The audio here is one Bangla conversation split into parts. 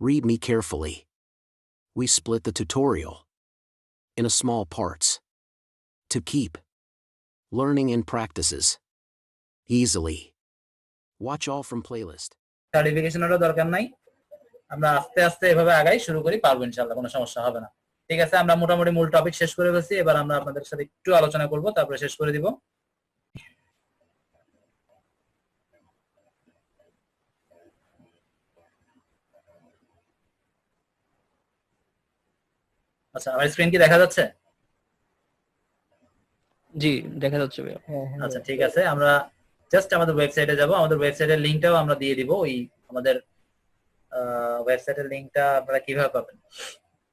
Read me carefully. We split the tutorial in a small parts to keep learning and practices easily. Watch all from playlist. সার্টিফিকেশনেরও দরকার নাই, আমরা আস্তে আস্তে এভাবে আগাই শুরু করি, পারবো ইনশাআল্লাহ, কোনো সমস্যা হবে না। ঠিক আছে, আমরা মোটামুটি মূল টপিক শেষ করে ফেলছি, এবার আমরা আপনাদের সাথে একটু আলোচনা করব, তারপরে শেষ করে দিব। আচ্ছা, আমার স্ক্রিন কি দেখা যাচ্ছে? জি দেখা যাচ্ছে ভাইয়া। আচ্ছা ঠিক আছে, আমরা জাস্ট আমাদের ওয়েবসাইটে যাব। আমাদের ওয়েবসাইটের লিংকটাও আমরা দিয়ে দিব। ওই আমাদের ওয়েবসাইটের লিংকটা আপনারা কিভাবে পাবেন?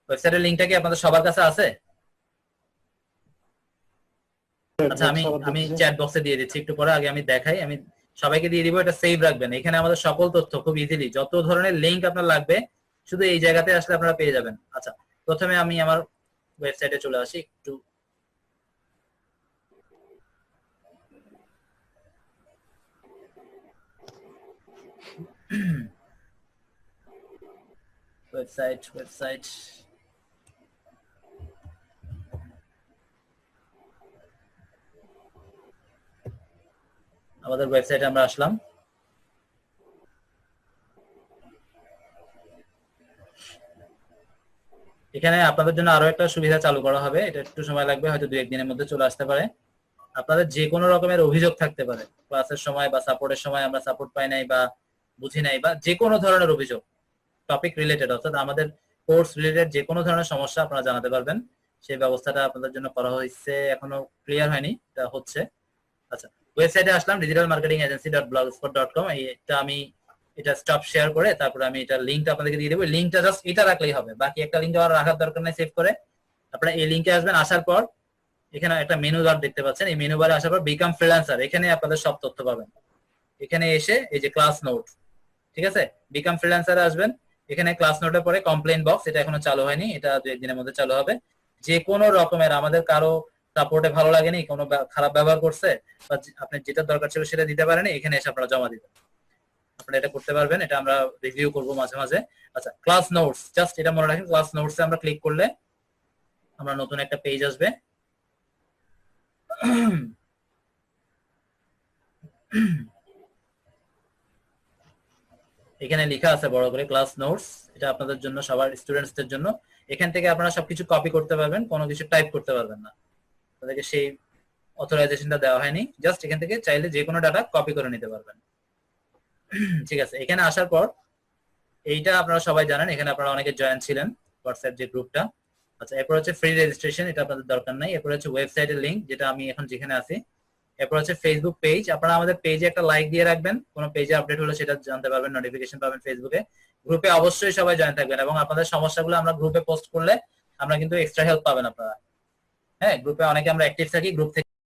ওয়েবসাইটের লিংকটা কি আপনাদের সবার কাছে আছে? আচ্ছা, আমি চ্যাট বক্সে দিয়ে দিচ্ছি একটু পরে, আগে আমি দেখাই। আমি সবাইকে দিয়ে দিব, এটা সেভ রাখবেন। এখানে আমাদের সকল তথ্য খুব ইজিলি, যত ধরনের লিংক আপনার লাগবে শুধু এই জায়গাতে আসলে আপনারা পেয়ে যাবেন। আচ্ছা, প্রথমে আমি আমার ওয়েবসাইটে চলে আসি একটু। ওয়েবসাইট আমাদের ওয়েবসাইটে আমরা আসলাম। এখানে আপনাদের জন্য আরো একটা সুবিধা চালু করা হবে, এটা একটু সময় লাগবে, হয়তো 2-1 দিনের মধ্যে চলে আসতে পারে। আপনাদের যে কোনো রকমের অভিযোগ থাকতে পারে ক্লাসের সময় বা সাপোর্টের সময়, আমরা সাপোর্ট পাই নাই বা বুঝি নাই, বা যে কোনো ধরনের অভিযোগ টপিক রিলেটেড, অর্থাৎ আমাদের কোর্স রিলেটেড যে কোনো ধরনের সমস্যা আপনারা জানাতে পারবেন। সেই ব্যবস্থাটা আপনাদের জন্য করা হয়েছে, এখনো ক্লিয়ার হয়নি, এটা হচ্ছে। আচ্ছা, ওয়েবসাইটে আসলাম, digitalmarketingagency.blogspot.com। এটা আমি এটা স্টপ শেয়ার করে তারপরে আমি এটা লিংকটা আপনাদেরকে দিয়ে দেবো। লিংকটা জাস্ট এটা রাখলেই হবে, বাকি একটা লিংক আর রাখার দরকার নেই। সেভ করে আপনারা এই লিংকে আসবেন। আসার পর এখানে একটা মেনু বার দেখতে পাচ্ছেন, এই মেনু বারে আসার পর বিকাম ফ্রিল্যান্সার, এখানে আপনাদের সব তথ্য পাবেন। এখানে এসে এই যে ক্লাস নোট, ঠিক আছে, বিকাম ফ্রিল্যান্সারে আসবেন। এখানে ক্লাস নোটের পরে কমপ্লেইন বক্স, এটা এখনো চালু হয়নি, এটা 2-1 দিনের মধ্যে চালু হবে। যে কোনো রকমের আমাদের কারো সাপোর্টে ভালো লাগেনি, কোনো খারাপ ব্যবহার করছে বা আপনি যেটা দরকার ছিল সেটা দিতে পারেনি, এখানে এসে আপনারা জমা দিবেন। আপনারা এটা করতে পারবেন, এটা আমরা রিভিউ করব মাঝে মাঝে। আচ্ছা, ক্লাস নোটস, জাস্ট এটা মনে রাখেন, ক্লাস নোটসে আমরা ক্লিক করলে আমরা নতুন একটা পেজ আসবে। এখানে লেখা আছে বড় করে ক্লাস নোটস, এটা আপনাদের জন্য, সবার স্টুডেন্টসদের জন্য। এখান থেকে আপনারা সবকিছু কপি করতে পারবেন, কোনো কিছু টাইপ করতে পারবেন না, তাদেরকে সেই অথরাইজেশনটা দেওয়া হয়নি। জাস্ট এখান থেকে চাইলে যে কোনো ডাটা কপি করে নিতে পারবেন। ঠিক আছে, এখানে আসার পর এইটা আপনারা সবাই জানেন, এখানে আপনারা অনেকে জয়েন ছিলেন হোয়াটসঅ্যাপ যে গ্রুপটা। আচ্ছা, এরপর হচ্ছে ফ্রি রেজিস্ট্রেশন, এটা আপনাদের দরকার নাই। এরপর হচ্ছে ওয়েবসাইটের লিংক, যেটা আমি এখন যেখানে আছি। এরপর হচ্ছে ফেসবুক পেজ, আপনারা আমাদের পেজে একটা লাইক দিয়ে রাখবেন, কোনো পেজে আপডেট হলে সেটা জানতে পারবেন, নোটিফিকেশন পাবেন ফেসবুকে। গ্রুপে অবশ্যই সবাই জয়েন থাকবেন, এবং আপনাদের সমস্যাগুলো আমরা গ্রুপে পোস্ট করলে আমরা কিন্তু এক্সট্রা হেল্প পাবেন আপনারা। হ্যাঁ, গ্রুপে অনেকে আমরা অ্যাক্টিভ থাকি, গ্রুপ থেকে